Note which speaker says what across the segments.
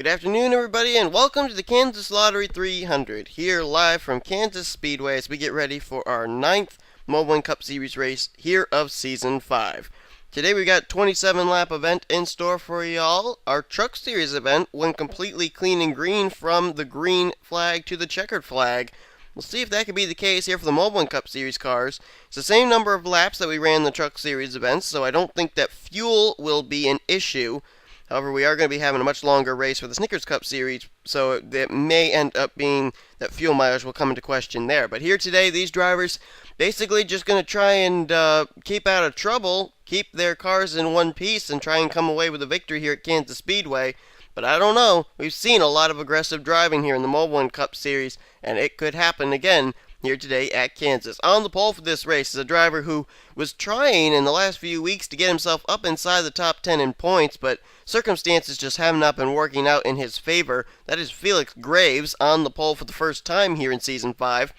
Speaker 1: Good afternoon, everybody, and welcome to the Kansas Lottery 300, here live from Kansas Speedway as we get ready for our 9th Mobil1 Cup Series race here of Season 5. Today we got 27-lap event in store for y'all. Our Truck Series event went completely clean and green from the green flag to the checkered flag. We'll see if that could be the case here for the Mobil1 Cup Series cars. It's the same number of laps that we ran the Truck Series events, so I don't think that fuel will be an issue. However, we are going to be having a much longer race for the Snickers Cup Series, so it may end up being that fuel mileage will come into question there. But here today, these drivers basically just going to try and keep out of trouble, keep their cars in one piece, and try and come away with a victory here at Kansas Speedway. But I don't know. We've seen a lot of aggressive driving here in the Mobil1 Cup Series, and it could happen again here today at Kansas. On the pole for this race is a driver who was trying in the last few weeks to get himself up inside the top 10 in points, but circumstances just have not been working out in his favor. That is Felix Graves on the pole for the first time here in Season 5.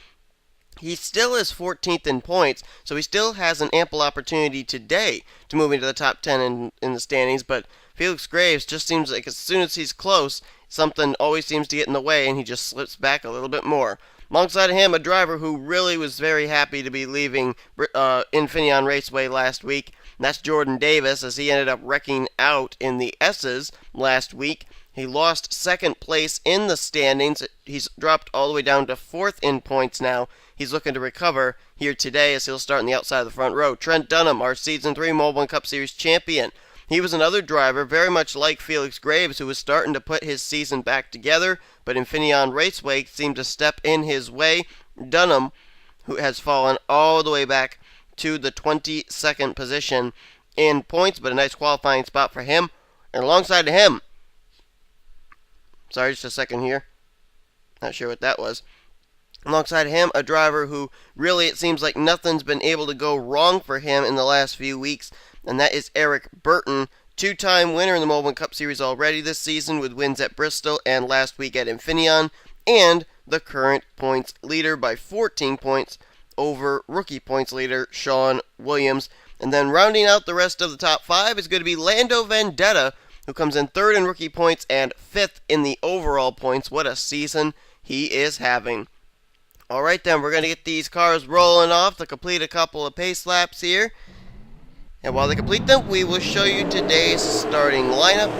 Speaker 1: He still is 14th in points, so he still has an ample opportunity today to move into the top 10 in the standings, but Felix Graves just seems like as soon as he's close, something always seems to get in the way, and he just slips back a little bit more. Alongside of him, a driver who really was very happy to be leaving Infineon Raceway last week. And that's Jordan Davis, as he ended up wrecking out in the S's last week. He lost second place in the standings. He's dropped all the way down to 4th in points now. He's looking to recover here today as he'll start on the outside of the front row. Trent Dunham, our Season 3 Mobil1 Cup Series champion. He was another driver, very much like Felix Graves, who was starting to put his season back together, but Infineon Raceway seemed to step in his way. Dunham, who has fallen all the way back to the 22nd position in points, but a nice qualifying spot for him. And alongside of him, sorry, just a second here, not sure what that was. Alongside of him, a driver who really it seems like nothing's been able to go wrong for him in the last few weeks, and that is Eric Burton, two-time winner in the Mobil1 Cup Series already this season with wins at Bristol and last week at Infineon, and the current points leader by 14 points over rookie points leader Sean Williams. And then rounding out the rest of the top 5 is going to be Lando Vendetta, who comes in 3rd in rookie points and 5th in the overall points. What a season he is having. Alright then, we're going to get these cars rolling off to complete a couple of pace laps here. And while they complete them, we will show you today's starting lineup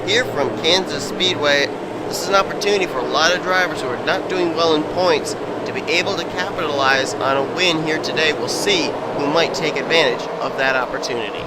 Speaker 1: here from Kansas Speedway. This is an opportunity for a lot of drivers who are not doing well in points to be able to capitalize on a win here today. We'll see who might take advantage of that opportunity.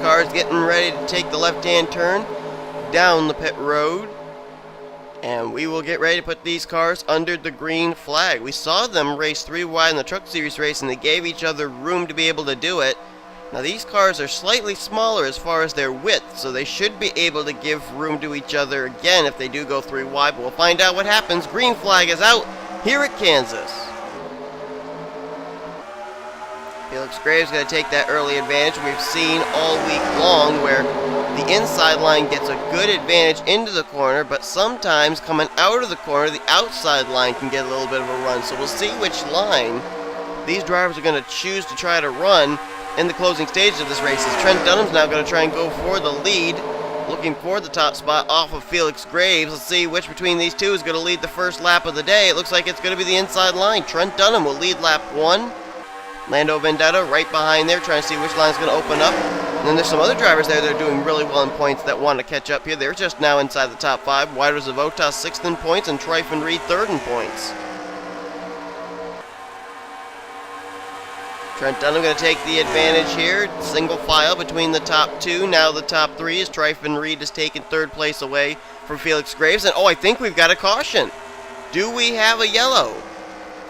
Speaker 1: Cars getting ready to take the left-hand turn down the pit road, and we will get ready to put these cars under the green flag. We saw them race 3 wide in the Truck Series race, and they gave each other room to be able to do it. Now these cars are slightly smaller as far as their width, so they should be able to give room to each other again if they do go 3 wide, but we'll find out what happens. Green flag is out here at Kansas. Felix Graves is going to take that early advantage we've seen all week long, where the inside line gets a good advantage into the corner, but sometimes coming out of the corner, the outside line can get a little bit of a run. So we'll see which line these drivers are going to choose to try to run in the closing stages of this race. As Trent Dunham's now going to try and go for the lead, looking for the top spot off of Felix Graves. Let's see which between these two is going to lead the first lap of the day. It looks like it's going to be the inside line. Trent Dunham will lead lap 1. Lando Vendetta right behind there, trying to see which line is going to open up. And then there's some other drivers there that are doing really well in points that want to catch up here. They're just now inside the top 5. Wider Zavotas 6th in points and Tryphon Reed 3rd in points. Trent Dunham going to take the advantage here. Single file between the top 2. Now the top 3 is Tryphon Reed has taken 3rd place away from Felix Graves. And oh, I think we've got a caution. Do we have a yellow?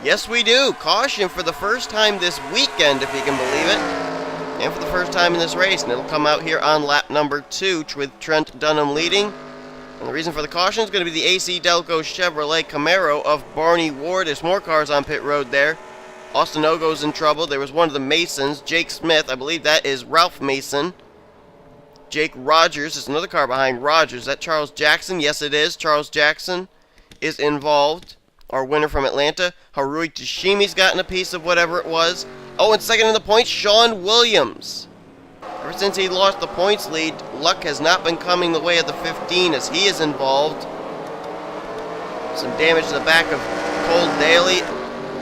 Speaker 1: Yes, we do. Caution for the first time this weekend, if you can believe it. And for the first time in this race. And it'll come out here on lap number 2 with Trent Dunham leading. And the reason for the caution is going to be the AC Delco Chevrolet Camaro of Barney Ward. There's more cars on pit road there. Austin Ogo's in trouble. There was one of the Masons, Jake Smith. I believe that is Ralph Mason. Jake Rogers is another car behind Rogers. Is that Charles Jackson? Yes, it is. Charles Jackson is involved. Our winner from Atlanta. Harui Tashimi's gotten a piece of whatever it was. Oh, and second in the points, Sean Williams. Ever since he lost the points lead, luck has not been coming the way of the 15 as he is involved. Some damage to the back of Cole Daly.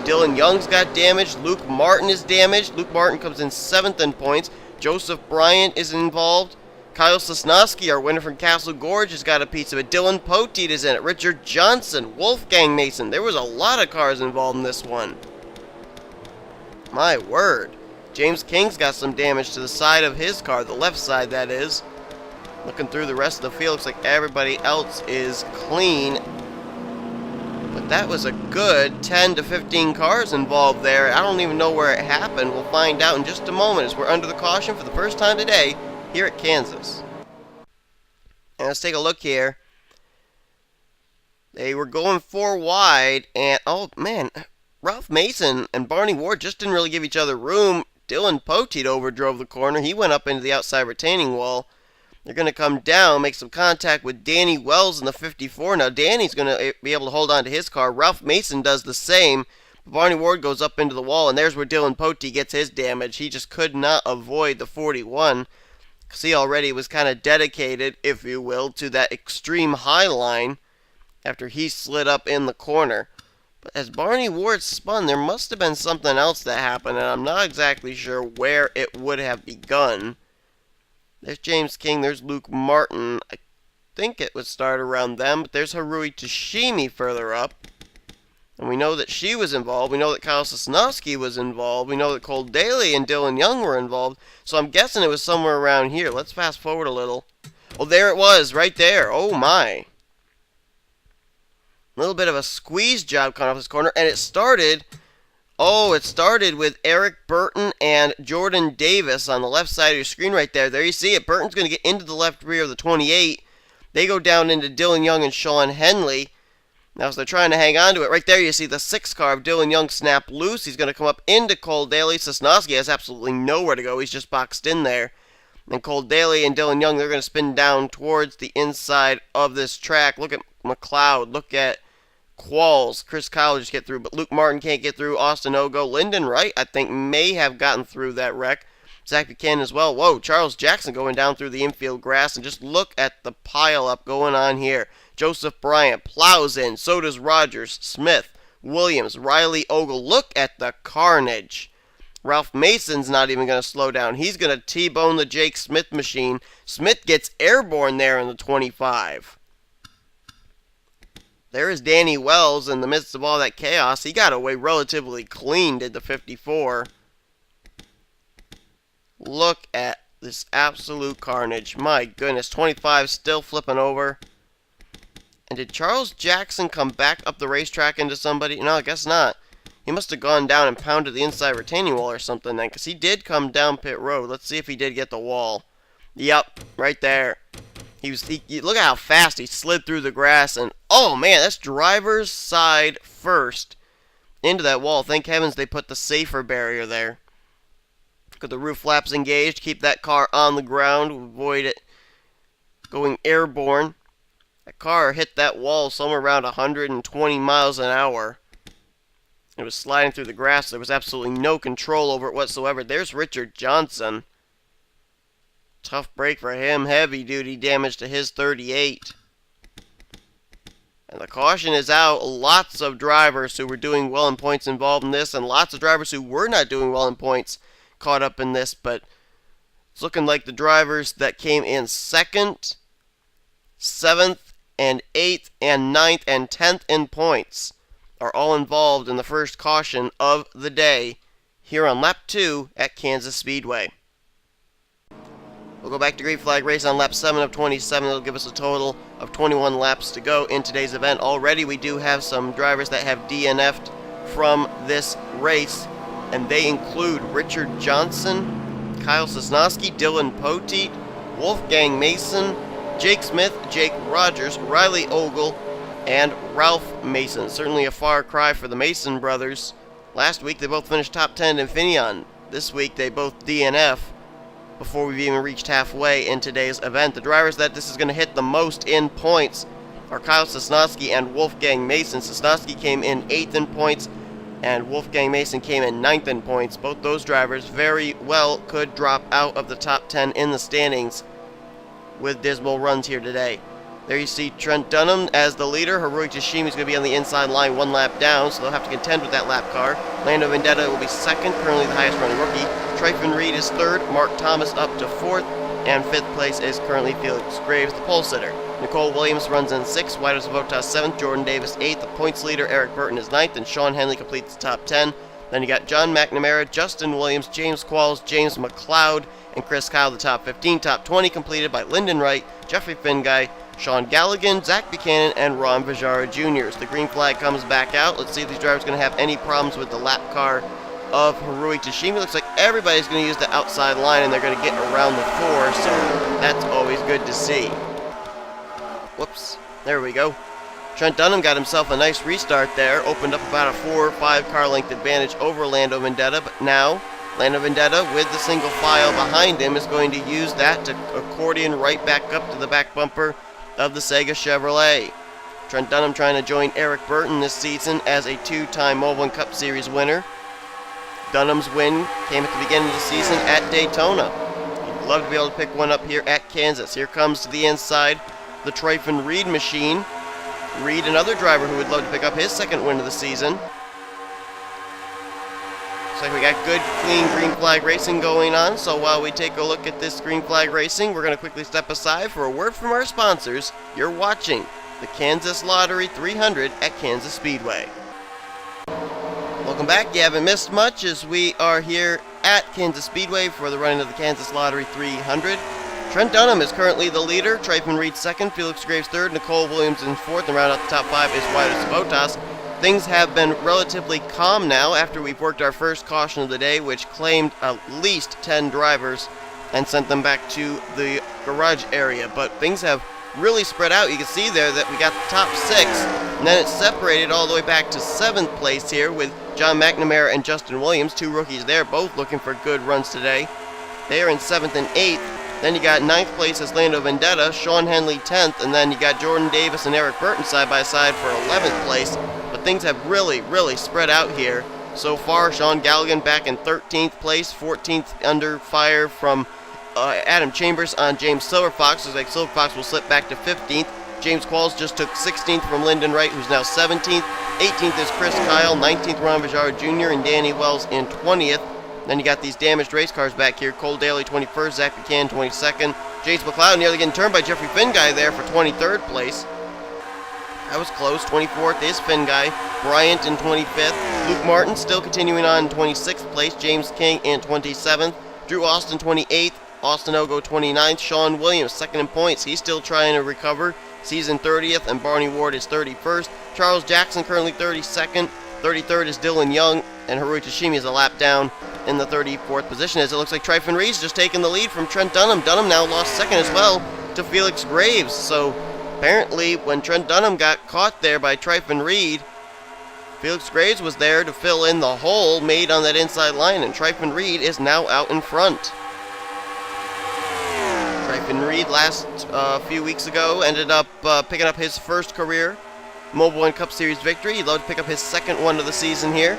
Speaker 1: Dylan Young's got damaged. Luke Martin is damaged. Luke Martin comes in 7th in points. Joseph Bryant is involved. Kyle Sosnowski, our winner from Castle Gorge, has got a piece of it. Dylan Poteet is in it. Richard Johnson, Wolfgang Mason. There was a lot of cars involved in this one. My word. James King's got some damage to the side of his car, the left side that is. Looking through the rest of the field, looks like everybody else is clean. But that was a good 10 to 15 cars involved there. I don't even know where it happened. We'll find out in just a moment as we're under the caution for the first time today here at Kansas. And let's take a look here. They were going 4 wide, and oh man, Ralph Mason and Barney Ward just didn't really give each other room. Dylan Poteet overdrove the corner. He went up into the outside retaining wall. They're going to come down, make some contact with Danny Wells in the 54. Now, Danny's going to be able to hold on to his car. Ralph Mason does the same. Barney Ward goes up into the wall, and there's where Dylan Poteet gets his damage. He just could not avoid the 41, because he already was kind of dedicated, if you will, to that extreme high line after he slid up in the corner. But as Barney Ward spun, there must have been something else that happened, and I'm not exactly sure where it would have begun. There's James King, there's Luke Martin. I think it would start around them, but there's Harui Tashimi further up. And we know that she was involved. We know that Kyle Sosnowski was involved. We know that Cole Daly and Dylan Young were involved. So I'm guessing it was somewhere around here. Let's fast forward a little. Oh, there it was, right there. Oh, my. A little bit of a squeeze job coming off this corner, and it started with Eric Burton and Jordan Davis on the left side of your screen right there. There you see it. Burton's going to get into the left rear of the 28. They go down into Dylan Young and Sean Henley. Now, as they're trying to hang on to it, right there you see the 6 car of Dylan Young snap loose. He's going to come up into Cole Daly. Sosnowski has absolutely nowhere to go. He's just boxed in there. And Cole Daly and Dylan Young, they're going to spin down towards the inside of this track. Look at McLeod. Look at Qualls. Chris Kyle just get through, but Luke Martin can't get through. Austin Ogo. Lyndon Wright, I think, may have gotten through that wreck. Zach Buchanan as well. Whoa, Charles Jackson going down through the infield grass. And just look at the pile-up going on here. Joseph Bryant plows in. So does Rogers, Smith, Williams, Riley Ogle. Look at the carnage. Ralph Mason's not even going to slow down. He's going to T-bone the Jake Smith machine. Smith gets airborne there in the 25. There is Danny Wells in the midst of all that chaos. He got away relatively clean, did the 54. Look at this absolute carnage. My goodness, 25 still flipping over. And did Charles Jackson come back up the racetrack into somebody? No, I guess not. He must have gone down and pounded the inside retaining wall or something then, because he did come down pit road. Let's see if he did get the wall. Yep, right there. Look at how fast he slid through the grass, and oh man, that's driver's side first into that wall. Thank heavens they put the safer barrier there. Got the roof flaps engaged, keep that car on the ground, avoid it going airborne. That car hit that wall somewhere around 120 miles an hour. It was sliding through the grass. There was absolutely no control over it whatsoever. There's Richard Johnson. Tough break for him. Heavy duty damage to his 38. And the caution is out. Lots of drivers who were doing well in points involved in this, and lots of drivers who were not doing well in points caught up in this. But It's looking like the drivers that came in 2nd, 7th, and 8th, and 9th, and 10th in points are all involved in the first caution of the day here on lap 2 at Kansas Speedway. We'll go back to green flag race on lap 7 of 27. It'll give us a total of 21 laps to go in today's event. Already we do have some drivers that have DNF'd from this race, and they include Richard Johnson, Kyle Sosnowski, Dylan Poteet, Wolfgang Mason, Jake Smith, Jake Rogers, Riley Ogle, and Ralph Mason. Certainly a far cry for the Mason brothers. Last week they both finished top 10 in Infineon. This week they both DNF before we've even reached halfway in today's event. The drivers that this is going to hit the most in points are Kyle Sosnowski and Wolfgang Mason. Sosnowski came in 8th in points, and Wolfgang Mason came in 9th in points. Both those drivers very well could drop out of the top 10 in the standings with dismal runs here today. There you see Trent Dunham as the leader. Haruki Tashimi is going to be on the inside line 1 lap down, so they'll have to contend with that lap car. Lando Vendetta will be 2nd, currently the highest running rookie. Tryfon Reed is 3rd, Mark Thomas up to 4th, and 5th place is currently Felix Graves, the pole sitter. Nicole Williams runs in 6th, Widos Votas 7th, Jordan Davis 8th, the points leader Eric Burton is 9th, and Sean Henley completes the top 10. Then you got John McNamara, Justin Williams, James Qualls, James McLeod, and Chris Kyle, the top 15. Top 20 completed by Lyndon Wright, Jeffrey Finguy, Sean Galligan, Zach Buchanan, and Ron Vajara Jr. The green flag comes back out. Let's see if these drivers are going to have any problems with the lap car of Haruki Tashimi. Looks like everybody's going to use the outside line, and they're going to get around the 4, so that's always good to see. Whoops. There we go. Trent Dunham got himself a nice restart there. Opened up about a 4 or 5 car length advantage over Lando Vendetta, but now Lando Vendetta, with the single file behind him, is going to use that to accordion right back up to the back bumper of the Sega Chevrolet. Trent Dunham trying to join Eric Burton this season as a 2-time Mobil1 Cup Series winner. Dunham's win came at the beginning of the season at Daytona. He'd love to be able to pick one up here at Kansas. Here comes to the inside the Tryfon Reed machine. Reed, another driver who would love to pick up his 2nd win of the season. Looks like we got good, clean green flag racing going on, so while we take a look at this green flag racing, we're going to quickly step aside for a word from our sponsors. You're watching the Kansas Lottery 300 at Kansas Speedway. Welcome back. You haven't missed much as we are here at Kansas Speedway for the running of the Kansas Lottery 300. Trent Dunham is currently the leader, Tryfon Reed 2nd, Felix Graves 3rd, Nicole Williams in 4th, and round out the top 5 is Widos Votas. Things have been relatively calm now after we've worked our first caution of the day, which claimed at least 10 drivers and sent them back to the garage area. But things have really spread out. You can see there that we got the top 6, and then it's separated all the way back to 7th place here with John McNamara and Justin Williams, 2 rookies there, both looking for good runs today. They are in 7th and 8th. Then you got 9th place as Lando Vendetta, Sean Henley 10th, and then you got Jordan Davis and Eric Burton side by side for 11th place. But things have really spread out here. So far, Sean Galligan back in 13th place, 14th under fire from Adam Chambers on James Silverfox. Looks like Silverfox will slip back to 15th. James Qualls just took 16th from Lyndon Wright, who's now 17th. 18th is Chris Kyle, 19th Ron Vajara Jr., and Danny Wells in 20th. Then you got these damaged race cars back here. Cole Daly 21st, Zach Buchanan 22nd. James McLeod nearly getting turned by Jeffrey Finguy there for 23rd place. That was close. 24th is Finguy. Bryant in 25th. Luke Martin still continuing on in 26th place. James King in 27th. Drew Austin 28th. Austin Ogo 29th. Sean Williams 2nd in points. He's still trying to recover. He's in 30th, and Barney Ward is 31st. Charles Jackson currently 32nd. 33rd is Dylan Young, and Haruki Tashimi is a lap down in the 34th position, as it looks like Tryfon Reed's just taking the lead from Trent Dunham. Dunham now lost 2nd as well to Felix Graves. So apparently when Trent Dunham got caught there by Tryfon Reed, Felix Graves was there to fill in the hole made on that inside line, and Tryfon Reed is now out in front. Tryfon Reed last few weeks ago ended up picking up his first career Mobil1 Cup Series victory. He'd love to pick up his 2nd one of the season here.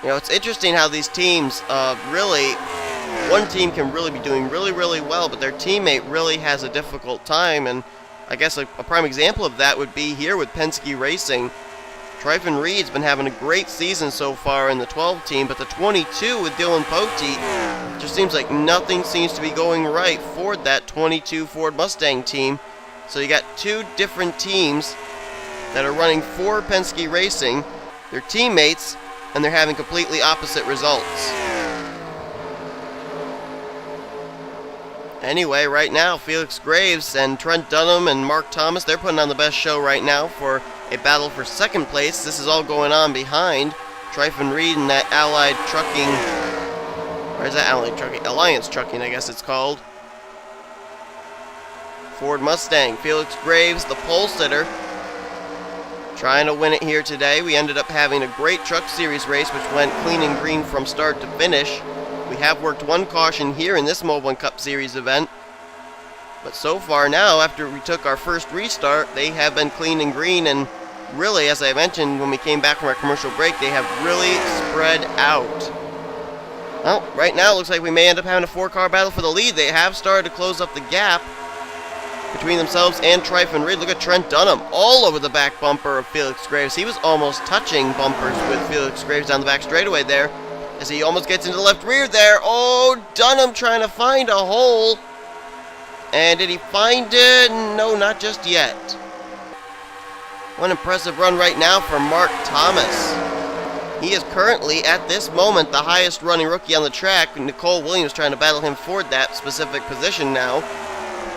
Speaker 1: You know, it's interesting how these teams one team can really be doing really well, but their teammate really has a difficult time, and I guess a prime example of that would be here with Penske Racing. Tryfon Reed's been having a great season so far in the 12 team, but the 22 with Dylan Poteet just seems like nothing seems to be going right for that 22 Ford Mustang team. So you got two different teams that are running for Penske Racing. They're teammates, and they're having completely opposite results. Anyway, right now, Felix Graves and Trent Dunham and Mark Thomas, they're putting on the best show right now for a battle for second place. This is all going on behind Tryfon Reed and that Allied Trucking, or is that Allied Trucking? Alliance Trucking, I guess it's called. Ford Mustang, Felix Graves, the pole sitter, trying to win it here today. We ended up having a great Truck Series race, which went clean and green from start to finish. We have worked one caution here in this Mobil1 Cup Series event. But so far now, after we took our first restart, they have been clean and green. And really, as I mentioned when we came back from our commercial break, they have really spread out. Well, right now it looks like we may end up having a 4-car battle for the lead. They have started to close up the gap between themselves and Tryfon Reed. Look at Trent Dunham all over the back bumper of Felix Graves. He was almost touching bumpers with Felix Graves down the back straightaway there, as he almost gets into the left rear there. Oh, Dunham trying to find a hole. And did he find it? No, not just yet. One impressive run right now for Mark Thomas. He is currently, at this moment, the highest running rookie on the track. Nicole Williams trying to battle him for that specific position now.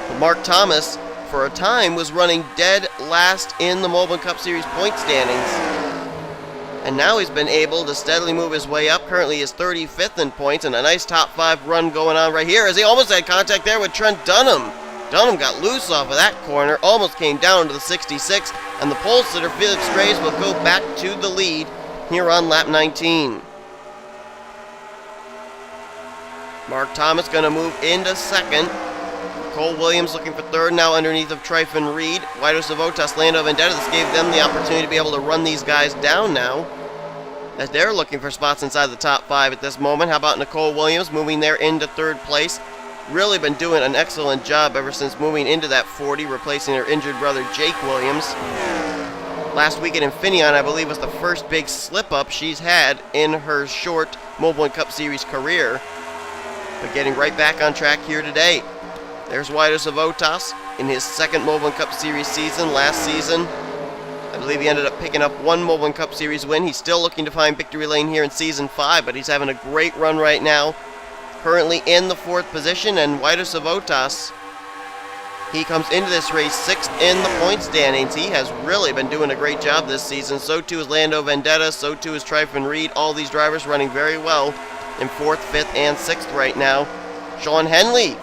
Speaker 1: But Mark Thomas, for a time, was running dead last in the Mobil1 Cup Series point standings. And now he's been able to steadily move his way up. Currently he is 35th in points, and a nice top 5 run going on right here, as he almost had contact there with Trent Dunham. Dunham got loose off of that corner, almost came down to the 66, and the pole sitter Felix Graves will go back to the lead here on lap 19. Mark Thomas going to move into second. Cole Williams looking for third now underneath of Tryfon Reed. Guido Savotas, Lando Vendetta. This gave them the opportunity to be able to run these guys down now, as they're looking for spots inside the top 5 at this moment. How about Nicole Williams moving there into third place? Really been doing an excellent job ever since moving into that 40, replacing her injured brother Jake Williams. Last week at Infineon, I believe, was the first big slip-up she's had in her short Mobil1 Cup Series career. But getting right back on track here today. There's Guido Savotas in his second Mobil1 Cup Series season. Last season, I believe he ended up picking up one Mobil1 Cup Series win. He's still looking to find victory lane here in Season 5, but he's having a great run right now. Currently in the 4th position, and Guido Savotas, he comes into this race 6th in the point standings. He has really been doing a great job this season. So too is Lando Vendetta, so too is Tryfon Reed. All these drivers running very well in 4th, 5th, and 6th right now. Sean Henley,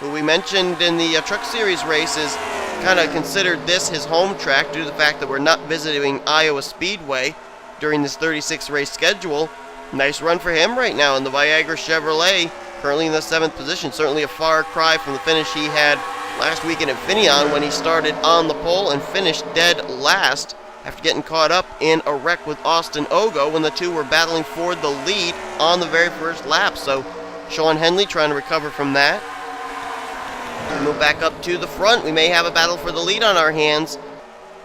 Speaker 1: who we mentioned in the Truck Series races, kind of considered this his home track due to the fact that we're not visiting Iowa Speedway during this 36 race schedule. Nice run for him right now in the Viagra Chevrolet, currently in the 7th position. Certainly a far cry from the finish he had last week in Infineon when he started on the pole and finished dead last after getting caught up in a wreck with Austin Ogo when the two were battling for the lead on the very first lap. So Sean Henley trying to recover from that. Move back up to the front. We may have a battle for the lead on our hands.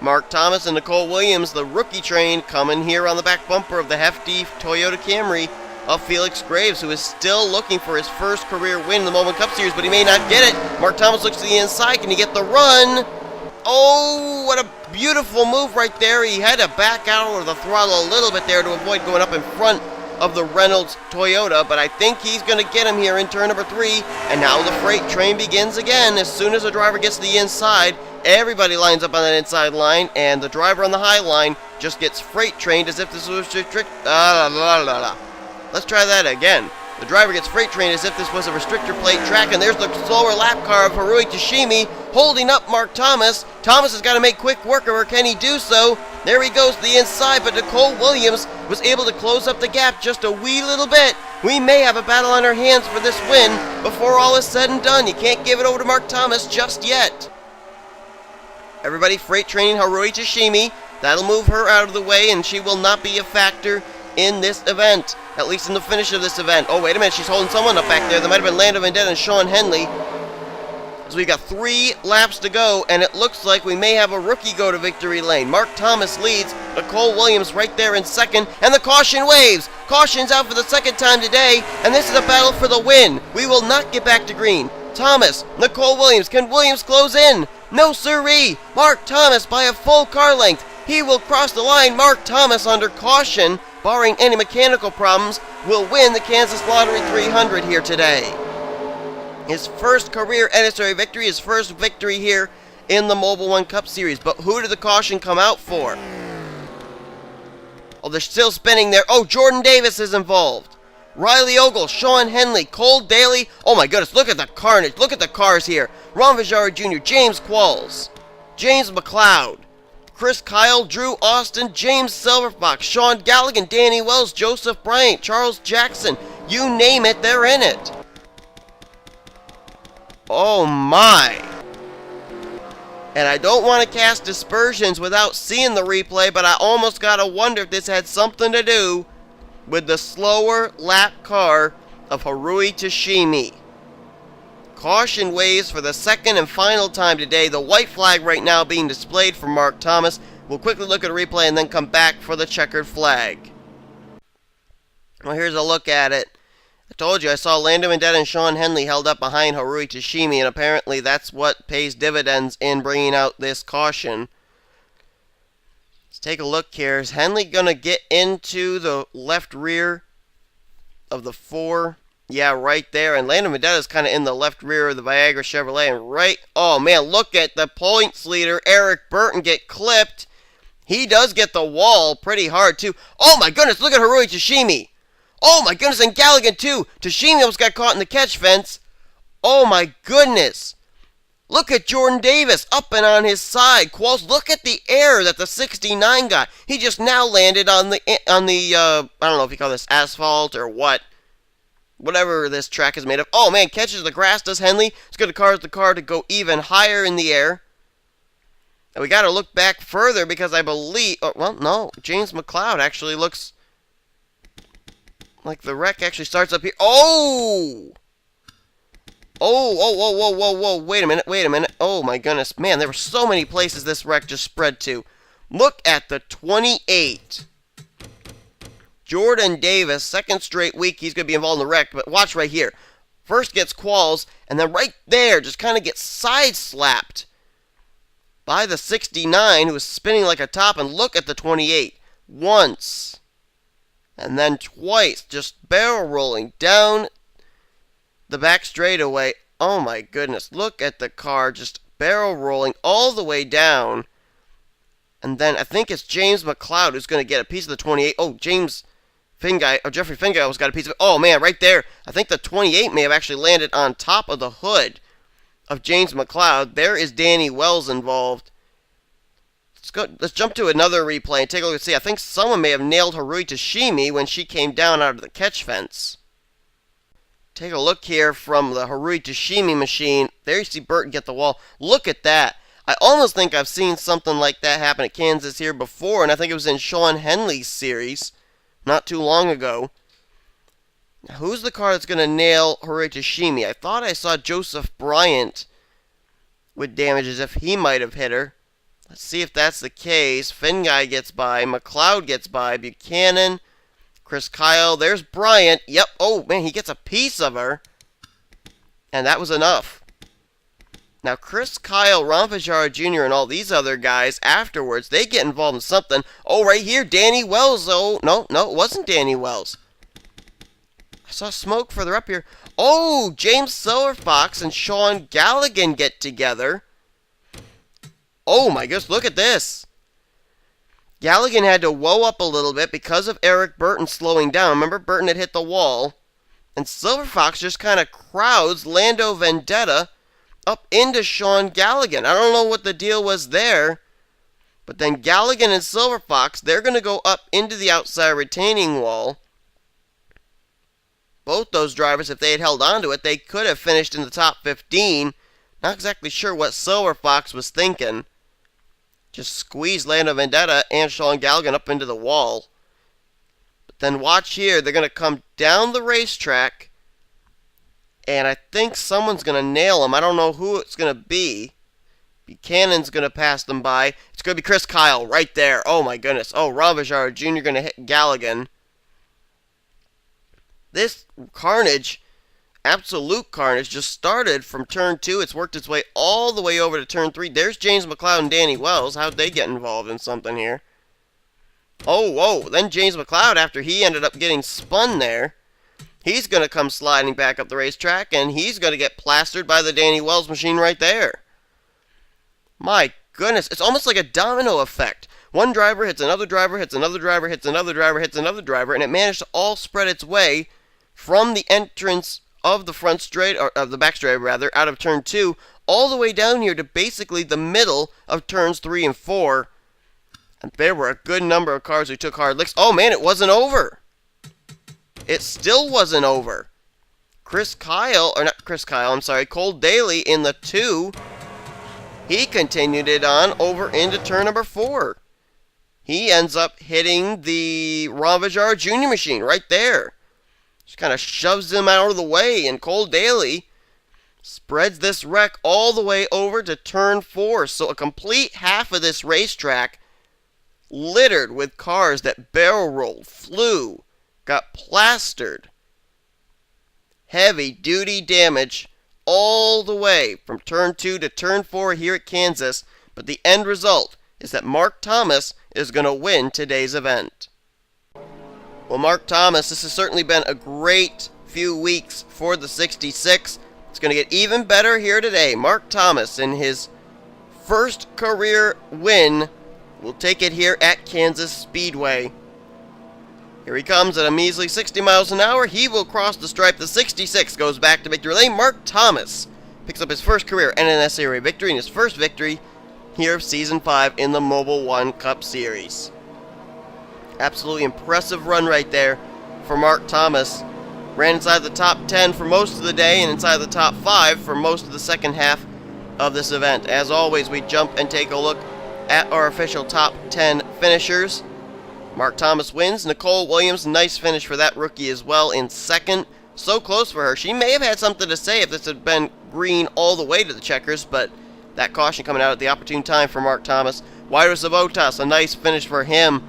Speaker 1: Mark Thomas and Nicole Williams, the rookie train, coming here on the back bumper of the hefty Toyota Camry of Felix Graves, who is still looking for his first career win in the Mobil1 Cup Series, but he may not get it. Mark Thomas looks to the inside. Can he get the run? Oh, what a beautiful move right there. He had to back out or the throttle a little bit there to avoid going up in front of the Reynolds Toyota, but I think he's going to get him here in turn number 3, and now the freight train begins again. As soon as the driver gets to the inside, everybody lines up on that inside line, and the driver on the high line just gets freight trained as if this was restricted. Let's try that again. The driver gets freight trained as if this was a restrictor plate track, and there's the slower lap car of Harui Tashimi holding up Mark Thomas. Thomas has got to make quick work of her. Can he do so? There he goes to the inside, but Nicole Williams was able to close up the gap just a wee little bit. We may have a battle on our hands for this win before all is said and done. You can't give it over to Mark Thomas just yet. Everybody freight training Harui Tashimi. That'll move her out of the way, and she will not be a factor in this event, at least in the finish of this event. Oh, wait a minute, she's holding someone up back there. That might have been Lando Vendetta and Sean Henley. So we got 3 laps to go, and it looks like we may have a rookie go to victory lane. Mark Thomas leads, Nicole Williams right there in second, and the caution waves. Caution's out for the second time today, and this is a battle for the win. We will not get back to green. Thomas, Nicole Williams, can Williams close in? No siree, Mark Thomas by a full car length. He will cross the line. Mark Thomas under caution, barring any mechanical problems, will win the Kansas Lottery 300 here today. His first career NSCRA victory, his first victory here in the Mobil1 Cup Series. But who did the caution come out for? Oh, they're still spinning there. Oh, Jordan Davis is involved. Riley Ogle, Sean Henley, Cole Daly. Oh my goodness, look at the carnage. Look at the cars here. Ron Vajara Jr., James Qualls, James McLeod, Chris Kyle, Drew Austin, James Silverfox, Sean Galligan, Danny Wells, Joseph Bryant, Charles Jackson. You name it, they're in it. Oh my. And I don't want to cast dispersions without seeing the replay, but I almost gotta wonder if this had something to do with the slower lap car of Harui Tashimi. Caution waves for the second and final time today. The white flag right now being displayed for Mark Thomas. We'll quickly look at a replay and then come back for the checkered flag. Well, here's a look at it. I told you I saw Lando Vendetta and Sean Henley held up behind Harui Tashimi, and apparently that's what pays dividends in bringing out this caution. Let's take a look here. Is Henley going to get into the left rear of the 4? Yeah, right there. And Lando Vendetta is kind of in the left rear of the Viagra Chevrolet. And right, oh man, look at the points leader, Eric Burton, get clipped. He does get the wall pretty hard too. Oh my goodness, look at Harui Tashimi. Oh my goodness, and Galligan too. Tashimi almost got caught in the catch fence. Oh my goodness. Look at Jordan Davis up and on his side. Qualls, look at the air that the 69 got. He just now landed on the I don't know if you call this asphalt or what. Whatever this track is made of. Oh man, catches the grass, does Henley. It's going to cause the car to go even higher in the air. And we got to look back further because I believe, oh, well, no, James McLeod actually looks like the wreck actually starts up here. Oh! Whoa, wait a minute. Oh my goodness, man, there were so many places this wreck just spread to. Look at the 28. Jordan Davis, second straight week, he's going to be involved in the wreck, but watch right here. First gets Qualls, and then right there, just kind of gets side-slapped by the 69, who is spinning like a top, and look at the 28. Once, and then twice, just barrel rolling down the back straightaway. Oh my goodness, look at the car just barrel rolling all the way down. And then I think it's James McLeod who's going to get a piece of the 28. Oh, Jeffrey Finguy almost got a piece of it. Oh man, right there. I think the 28 may have actually landed on top of the hood of James McLeod. There is Danny Wells involved. Let's jump to another replay and take a look and see. I think someone may have nailed Harui Tashimi when she came down out of the catch fence. Take a look here from the Harui Tashimi machine. There you see Burton get the wall. Look at that. I almost think I've seen something like that happen at Kansas here before, and I think it was in Sean Henley's series not too long ago. Now, who's the car that's going to nail Harui Tashimi? I thought I saw Joseph Bryant with damages if he might have hit her. Let's see if that's the case. Finguy gets by. McLeod gets by. Buchanan. Chris Kyle. There's Bryant. Yep. Oh, man, he gets a piece of her. And that was enough. Now, Chris Kyle, Ron Vajara Jr., and all these other guys afterwards, they get involved in something. Oh, right here, Danny Wells. Oh, no, it wasn't Danny Wells. I saw smoke further up here. Oh, James Silverfox and Sean Galligan get together. Oh my goodness, look at this. Galligan had to whoa up a little bit because of Eric Burton slowing down. Remember, Burton had hit the wall. And Silverfox just kind of crowds Lando Vendetta up into Sean Galligan. I don't know what the deal was there. But then Galligan and Silverfox, they're going to go up into the outside retaining wall. Both those drivers, if they had held on to it, they could have finished in the top 15. Not exactly sure what Silverfox was thinking. Just squeeze Lando Vendetta and Sean Galligan up into the wall. But then watch here. They're going to come down the racetrack. And I think someone's going to nail him. I don't know who it's going to be. Buchanan's going to pass them by. It's going to be Chris Kyle right there. Oh, my goodness. Oh, Ravajar Jr. going to hit Galligan. This carnage, absolute carnage, just started from turn 2. It's worked its way all the way over to turn 3. There's James McLeod and Danny Wells. How'd they get involved in something here? Oh, whoa. Then James McLeod, after he ended up getting spun there, he's going to come sliding back up the racetrack, and he's going to get plastered by the Danny Wells machine right there. My goodness, it's almost like a domino effect. One driver hits another driver, hits another driver, hits another driver, hits another driver, and it managed to all spread its way from the entrance of the front straight, or of the back straight rather, out of turn 2, all the way down here to basically the middle of turns 3 and 4. And there were a good number of cars who took hard licks. Oh man, it wasn't over. It still wasn't over. Cole Daly in the 2. He continued it on over into turn number 4. He ends up hitting the Ravajar Jr. machine right there. Just kind of shoves him out of the way, and Cole Daly spreads this wreck all the way over to turn 4. So a complete half of this racetrack littered with cars that barrel rolled, flew, got plastered. Heavy duty damage all the way from turn 2 to turn 4 here at Kansas, but the end result is that Mark Thomas is going to win today's event. Well, Mark Thomas, this has certainly been a great few weeks for the 66. It's going to get even better here today. Mark Thomas, in his first career win, will take it here at Kansas Speedway. Here he comes at a measly 60 miles an hour. He will cross the stripe. The 66 goes back to victory lane. Mark Thomas picks up his first career NNSCRA victory and his first victory here of Season 5 in the Mobil1 Cup Series. Absolutely impressive run right there for Mark Thomas. Ran inside the top 10 for most of the day and inside the top 5 for most of the second half of this event. As always, we jump and take a look at our official top 10 finishers. Mark Thomas wins. Nicole Williams, nice finish for that rookie as well in second. So close for her. She may have had something to say if this had been green all the way to the checkers, but that caution coming out at the opportune time for Mark Thomas. Jairo Sabotas, a nice finish for him.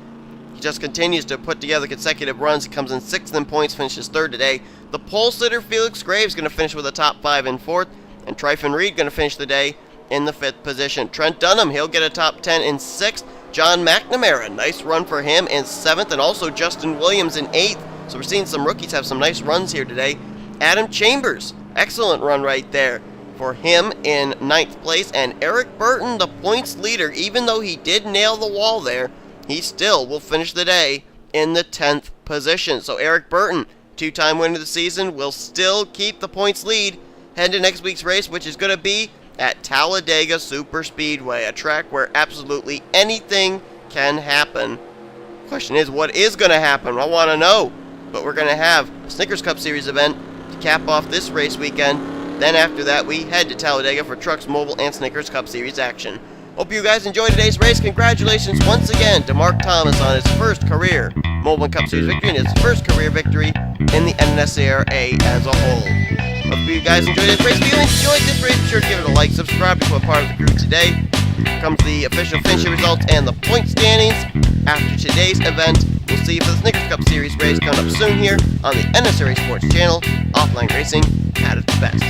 Speaker 1: He just continues to put together consecutive runs. He comes in 6th in points, finishes 3rd today. The pole sitter, Felix Graves, going to finish with a top 5 in 4th. And Tryphon Reed going to finish the day in the 5th position. Trent Dunham, he'll get a top 10 in 6th. John McNamara, nice run for him in 7th. And also Justin Williams in 8th. So we're seeing some rookies have some nice runs here today. Adam Chambers, excellent run right there for him in 9th place. And Eric Burton, the points leader, even though he did nail the wall there, he still will finish the day in the 10th position. So Eric Burton, 2-time winner of the season, will still keep the points lead heading to next week's race, which is going to be at Talladega Superspeedway, a track where absolutely anything can happen. Question is, what is going to happen? I want to know. But we're going to have a Snickers Cup Series event to cap off this race weekend. Then after that, we head to Talladega for Trucks, Mobile, and Snickers Cup Series action. Hope you guys enjoyed today's race. Congratulations once again to Mark Thomas on his first career Mobil1 Cup Series victory and his first career victory in the NNSCRA as a whole. Hope you guys enjoyed this race. If you enjoyed this race, be sure to give it a like, subscribe, become a part of the crew today. Here comes the official finishing results and the point standings. After today's event, we'll see if the Snickers Cup Series race coming up soon here on the NNSCRA Sports Channel. Offline racing at its best.